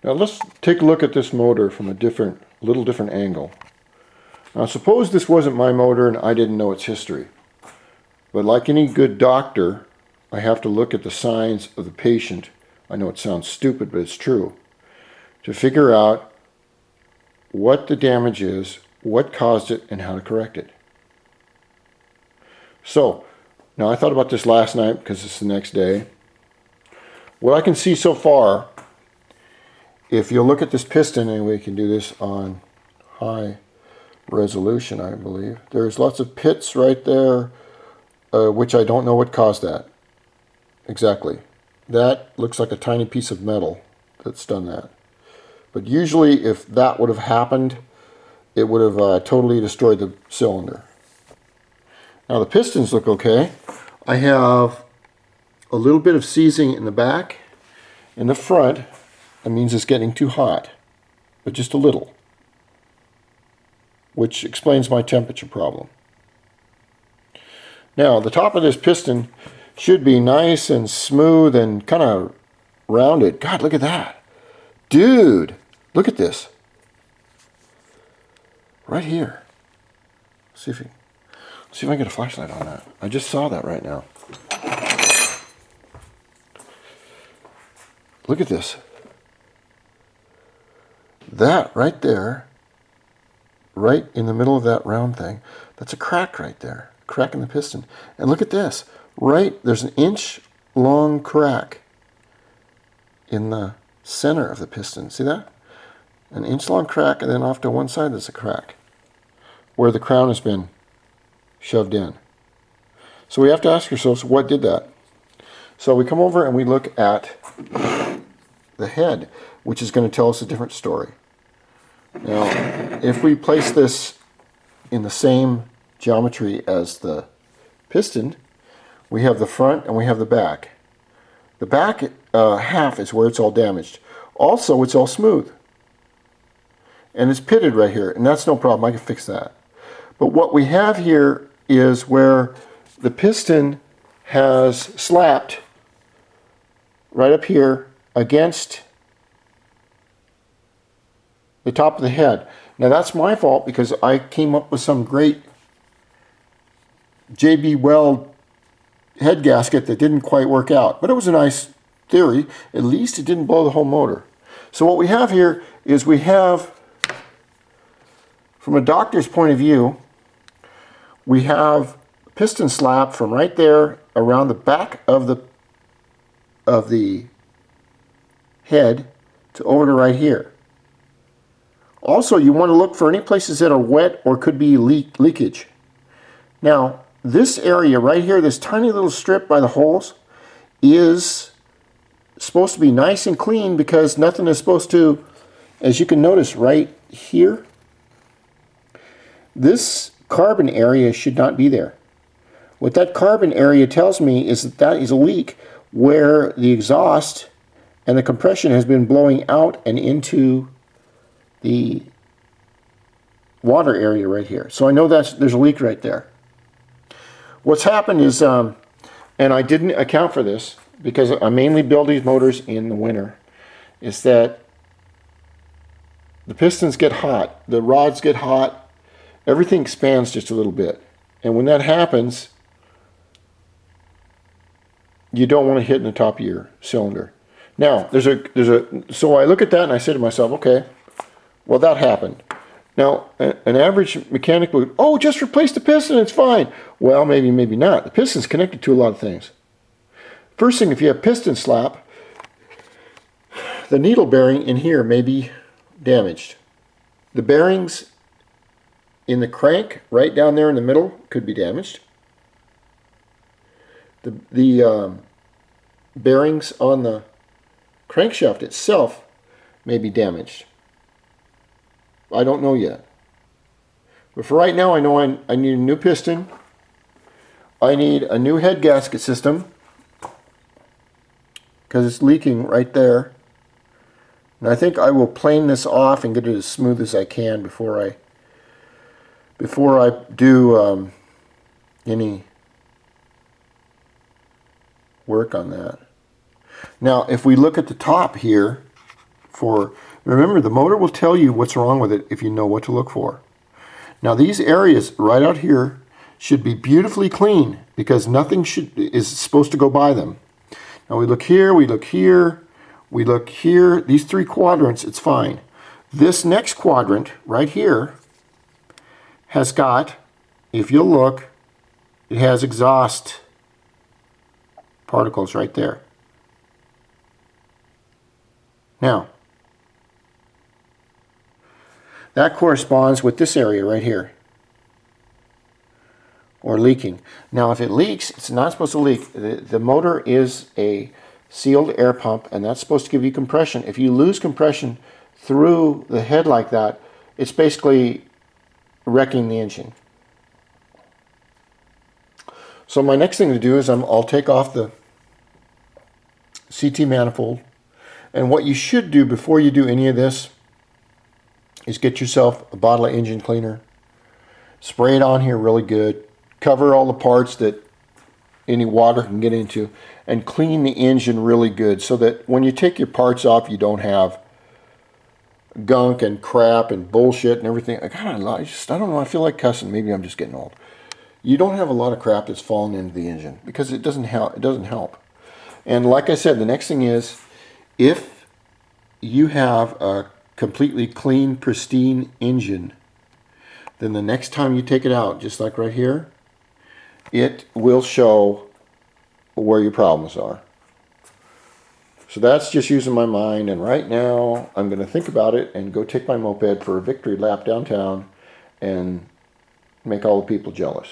Now let's take a look at this motor from a little different angle. Now suppose this wasn't my motor and I didn't know its history. But like any good doctor, I have to look at the signs of the patient. I know it sounds stupid, but it's true. To figure out what the damage is, what caused it, and how to correct it. So, now I thought about this last night because it's the next day. What I can see so far, if you look at this piston, and we can do this on high resolution, I believe. There's lots of pits right there, which I don't know what caused that. Exactly. That looks like a tiny piece of metal that's done that. But usually if that would have happened, it would have totally destroyed the cylinder. Now the pistons look okay. I have a little bit of seizing in the back. In the front, that means it's getting too hot, but just a little, which explains my temperature problem. Now the top of this piston should be nice and smooth and kind of rounded. God, look at that. Dude, look at this. Right here. See if I can get a flashlight on that. I just saw that right now. Look at this. That right there, right in the middle of that round thing, that's a crack right there. Crack in the piston. And look at this. Right, there's an inch long crack in the center of the piston. See that? An inch long crack, and then off to one side there's a crack where the crown has been shoved in. So we have to ask ourselves, what did that? So we come over and we look at the head, which is going to tell us a different story. Now, if we place this in the same geometry as the piston, we have the front and we have the back. The back half is where it's all damaged. Also, it's all smooth. And it's pitted right here, and that's no problem. I can fix that. But what we have here is where the piston has slapped right up here against the top of the head. Now that's my fault because I came up with some great JB Weld head gasket that didn't quite work out. But it was a nice theory. At least it didn't blow the whole motor. So what we have here is we have, from a doctor's point of view, we have a piston slap from right there around the back of the head to over to right here. Also, you want to look for any places that are wet or could be leakage. Now, this area right here, this tiny little strip by the holes, is supposed to be nice and clean because nothing is supposed to, as you can notice right here, this carbon area should not be there. What that carbon area tells me is that that is a leak where the exhaust and the compression has been blowing out and into the water area right here. So I know there's a leak right there. What's happened is, and I didn't account for this because I mainly build these motors in the winter, is that the pistons get hot, the rods get hot, everything expands just a little bit. And when that happens, you don't want to hit in the top of your cylinder. Now, so I look at that and I say to myself, okay, well that happened. Now, an average mechanic would, oh, just replace the piston, it's fine. Well, maybe, maybe not. The piston's connected to a lot of things. First thing, if you have piston slap, the needle bearing in here may be damaged. The bearings in the crank, right down there in the middle, could be damaged. The bearings on the crankshaft itself may be damaged. I don't know yet. But for right now, I know I need a new piston. I need a new head gasket system because it's leaking right there. And I think I will plane this off and get it as smooth as I can before I do any work on that. Now, if we look at the top here, remember, the motor will tell you what's wrong with it if you know what to look for. Now these areas right out here should be beautifully clean because nothing is supposed to go by them. Now we look here, we look here, we look here. These 3 quadrants, it's fine. This next quadrant right here has got, if you'll look, it has exhaust particles right there. Now, that corresponds with this area right here, or leaking. Now if it leaks, it's not supposed to leak. The motor is a sealed air pump, and that's supposed to give you compression. If you lose compression through the head like that, it's basically wrecking the engine. So my next thing to do is I'll take off the CT manifold, and what you should do before you do any of this is get yourself a bottle of engine cleaner, spray it on here really good, cover all the parts that any water can get into, and clean the engine really good so that when you take your parts off, you don't have gunk and crap and bullshit and everything. I don't know, I feel like cussing. Maybe I'm just getting old. You don't have a lot of crap that's falling into the engine because it doesn't help. And like I said, the next thing is, if you have a completely clean, pristine engine, then the next time you take it out, just like right here, it will show where your problems are. So that's just using my mind, and right now I'm going to think about it and go take my moped for a victory lap downtown and make all the people jealous.